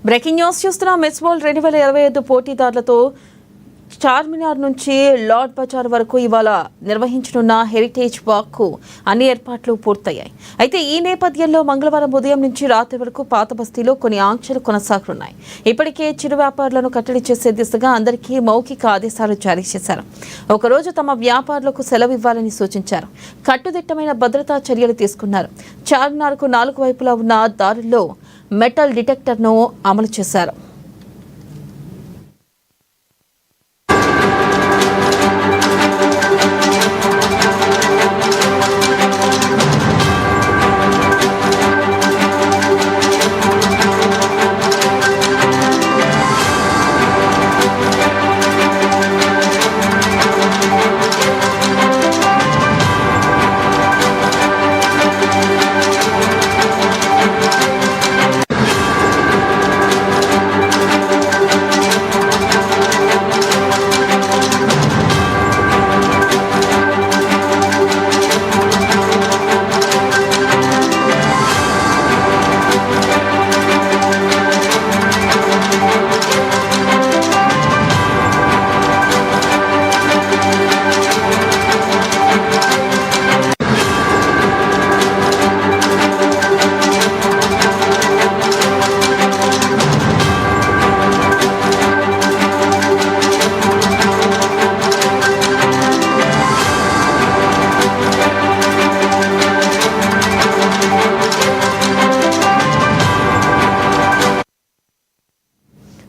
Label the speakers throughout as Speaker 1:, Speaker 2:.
Speaker 1: Breaking news చూస్తున్నాం. Miss world 2025 పోటీదారులతో Charminar నుంచి lord Bazar వరకు ఇవాళ నిర్వహించనున్న హెరిటేజ్ వాక్ కు అన్ని ఏర్పాట్లు పూర్తయ్యాయి. అయితే ఈ నేపథ్యంలో మంగళవారం ఉదయం నుంచి రాత్రి వరకు పాత బస్తీలో కొన్ని ఆంక్షలు కొనసాగనున్నాయి. ఇప్పటికే చిరు వ్యాపారులను కట్టడి చేసే దిశగా అందరికీ మౌఖిక ఆదేశాలు జారీ చేశారు. ఒకరోజు తమ వ్యాపారులకు సెలవు ఇవ్వాలని సూచించారు. కట్టుదిట్టమైన భద్రతా చర్యలు తీసుకున్నారు. చార్మినార్ కు 4 వైపులా ఉన్న దారుల్లో మెటల్ డిటెక్టర్ను అమలు చేశారు.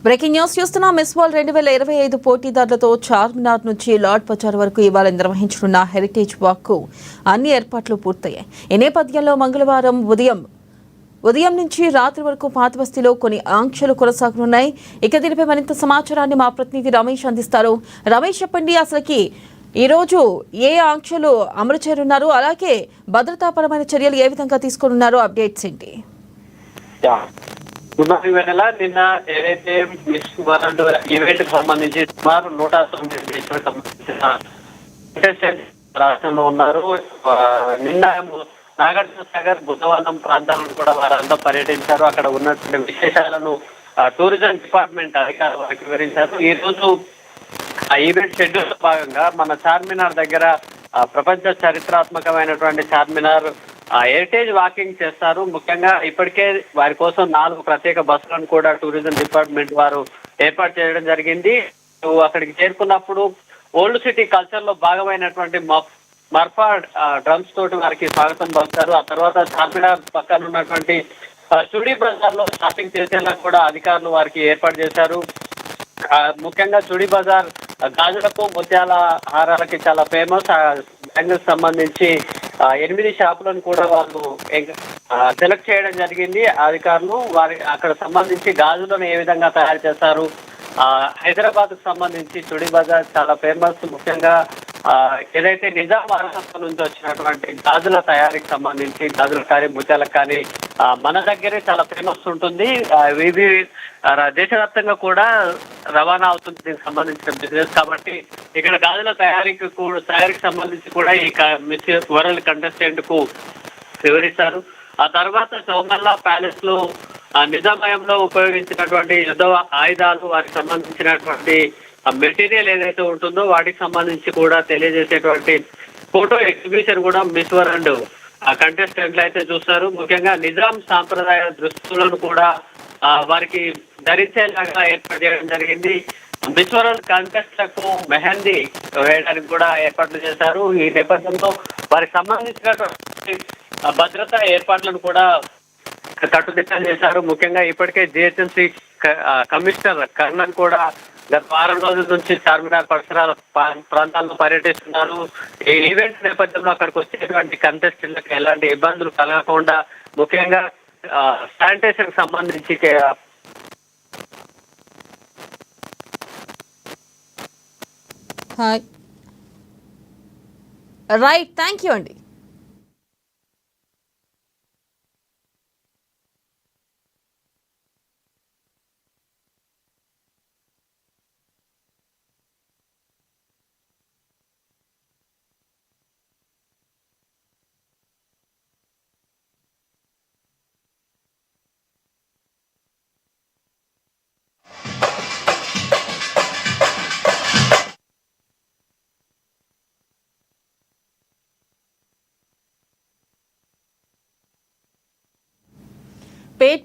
Speaker 1: బ్రేకింగ్ న్యూస్ చూస్తున్నాం. మిస్ వరల్డ్ 2025 పోటీదారులతో చార్మినార్ నుంచి లార్డ్ బజార్ వరకు ఇవాళ నిర్వహించనున్న హెరిటేజ్ వాక్ కు అన్ని ఏర్పాట్లు పూర్తయ్యాయి. ఈ నేపథ్యంలో మంగళవారం ఉదయం నుంచి రాత్రి వరకు పాత బస్తీలో కొన్ని ఆంక్షలు కొనసాగనున్నాయి. ఇక దీనిపై మరింత సమాచారాన్ని మా ప్రతినిధి రమేష్ అందిస్తారు. రమేష్, చెప్పండి, అసలుకి ఈ రోజు ఏ ఆంక్షలు అమలు చేయనున్నారు, అలాగే భద్రతాపరమైన చర్యలు ఏ విధంగా తీసుకున్నారు, అప్డేట్స్ ఏంటి?
Speaker 2: నిన్న ఏదైతే మిస్ వరల్డ్ ఈవెంట్ కి సంబంధించి సుమారు 109 సంబంధించిన రాష్ట్రంలో ఉన్నారు. నిన్న నాగార్జున సాగర్, బుద్ధవనం ప్రాంతాలను కూడా వారంతా పర్యటించారు. అక్కడ ఉన్నటువంటి విశేషాలను టూరిజం డిపార్ట్మెంట్ అధికారులు వారికి వివరించారు. ఈ రోజు ఆ ఈవెంట్ షెడ్యూల్ భాగంగా మన చార్మినార్ దగ్గర ప్రపంచ చరిత్రాత్మకమైనటువంటి చార్మినార్ హెరిటేజ్ వాకింగ్ చేస్తారు. ముఖ్యంగా ఇప్పటికే వారి కోసం 4 ప్రత్యేక బస్సులను కూడా టూరిజం డిపార్ట్మెంట్ వారు ఏర్పాటు చేయడం జరిగింది. అక్కడికి చేరుకున్నప్పుడు ఓల్డ్ సిటీ కల్చర్ లో భాగమైనటువంటి మర్ఫా డ్రమ్స్ తోటి వారికి స్వాగతం పలుకుతారు. ఆ తర్వాత చార్మినార్ పక్కన ఉన్నటువంటి చుడీ బజార్ లో షాపింగ్ చేసేలా కూడా అధికారులు వారికి ఏర్పాటు చేశారు. ముఖ్యంగా చుడీ బజార్ గాజులకు, ముత్యాల హారాలకి చాలా ఫేమస్. బ్యాంగిల్స్ సంబంధించి 8 షాపులను కూడా వాళ్ళు సెలెక్ట్ చేయడం జరిగింది అధికారులు. వారి అక్కడ సంబంధించి గాజులను ఏ విధంగా తయారు చేస్తారు, హైదరాబాద్ కు సంబంధించి చుడీ బజార్ చాలా ఫేమస్. ముఖ్యంగా ఏదైతే నిజాం వారసత్వం నుంచి వచ్చినటువంటి గాజుల తయారీకి సంబంధించి గాజులు కానీ ముత్యాలకు కానీ మన దగ్గరే చాలా ఫేమస్ ఉంటుంది. ఇది దేశవ్యాప్తంగా కూడా రవాణా అవుతుంది దీనికి సంబంధించిన బిజినెస్. కాబట్టి ఇక్కడ గాజుల తయారీకి సంబంధించి కూడా ఈ మిస్ వరల్డ్ కంటెస్టెంట్ కు వివరిస్తారు. ఆ తర్వాత చౌమల్లా ప్యాలెస్ లో నిజామయంలో ఉపయోగించినటువంటి యుద్ధ ఆయుధాలు, వారికి సంబంధించినటువంటి మెటీరియల్ ఏదైతే ఉంటుందో వాటికి సంబంధించి కూడా తెలియజేసేటువంటి ఫోటో ఎగ్జిబిషన్ కూడా మిస్ వరల్డ్ కంటెస్టెంట్లు అయితే చూస్తారు. ముఖ్యంగా నిజాం సాంప్రదాయ దుస్తులను కూడా వారికి ధరించేలాగా ఏర్పాటు చేయడం జరిగింది. మిస్ వరల్డ్ కంటెస్టెంట్ మెహందీ వేయడానికి కూడా ఏర్పాట్లు చేశారు. ఈ నేపథ్యంలో వారికి సంబంధించినటువంటి భద్రతా ఏర్పాట్లను కూడా కట్టుదిట్టం చేశారు. ముఖ్యంగా ఇప్పటికే జిహెచ్ఎంసీ కమిషనర్ కర్ణన్ కూడా గత వారం రోజుల నుంచి చార్మినార్ పరిసరాల ప్రాంతాల్లో పర్యటిస్తున్నారు. ఈ ఈవెంట్ నేపథ్యంలో అక్కడికి వచ్చేటువంటి కంటెస్టెంట్లకు ఎలాంటి ఇబ్బందులు కలగకుండా ముఖ్యంగా శానిటేషన్ సంబంధించి
Speaker 1: రైట్, థ్యాంక్ యూ అండి. పేట్